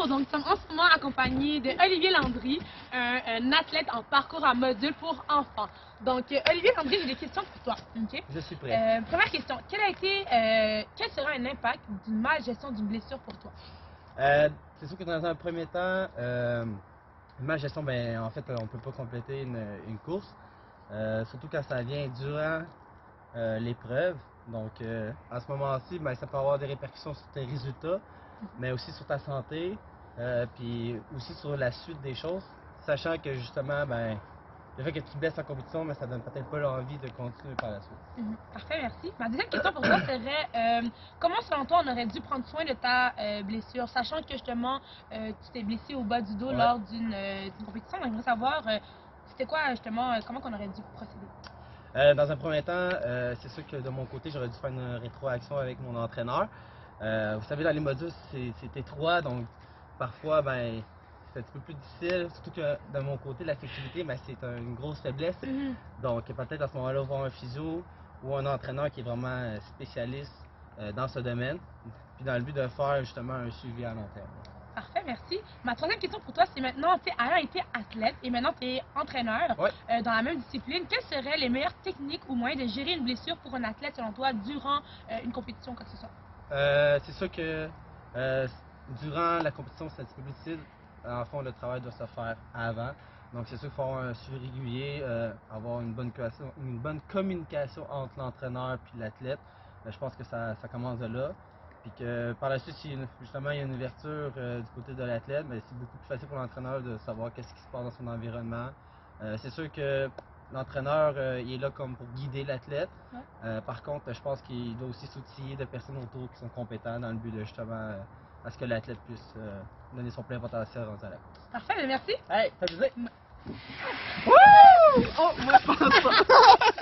Bonjour, donc nous sommes en ce moment accompagnés de Olivier Landry, un athlète en parcours en module pour enfants. Donc Olivier Landry, j'ai des questions pour toi. Okay? Je suis prêt. Première question, quel sera un impact d'une mauvaise gestion d'une blessure pour toi? C'est sûr que dans un premier temps, ma gestion, ben, en fait, on ne peut pas compléter une course, surtout quand ça vient durant l'épreuve. Donc, à ce moment-ci, ben, ça peut avoir des répercussions sur tes résultats, mais aussi sur ta santé, puis aussi sur la suite des choses, sachant que justement, ben, le fait que tu te blesses en compétition, mais ça donne peut-être pas l'envie de continuer par la suite. Parfait, merci. Ma deuxième question pour toi serait comment selon toi on aurait dû prendre soin de ta blessure, sachant que justement tu t'es blessé au bas du dos lors d'une compétition. Donc, j'aimerais savoir c'était quoi justement, comment qu'on aurait dû procéder. Dans un premier temps, c'est sûr que de mon côté, j'aurais dû faire une rétroaction avec mon entraîneur. Vous savez, dans les modules, c'est étroit, donc parfois, ben, c'est un petit peu plus difficile. Surtout que de mon côté, la flexibilité, ben, c'est une grosse faiblesse. Donc, peut-être à ce moment-là, voir un physio ou un entraîneur qui est vraiment spécialiste dans ce domaine, puis dans le but de faire justement un suivi à long terme. Parfait, merci. Ma troisième question pour toi, c'est maintenant, tu as été athlète et maintenant tu es entraîneur dans la même discipline. Quelles seraient les meilleures techniques ou moyens de gérer une blessure pour un athlète selon toi durant une compétition ou quoi que ce soit? C'est sûr que durant la compétition, c'est un petit peu plus difficile. En fond, le travail doit se faire avant. Donc, c'est sûr qu'il faut avoir un suivi régulier, avoir une bonne communication entre l'entraîneur et l'athlète. Je pense que ça commence de là. Puis que par la suite, si justement il y a une ouverture du côté de l'athlète, c'est beaucoup plus facile pour l'entraîneur de savoir qu'est-ce qui se passe dans son environnement. C'est sûr que l'entraîneur il est là comme pour guider l'athlète. Par contre, je pense qu'il doit aussi s'outiller de personnes autour qui sont compétentes dans le but de justement à ce que l'athlète puisse donner son plein potentiel rendu à la course. Parfait, merci. Hey, t'as plaisir? Wouh! Oh, moi je pense pas.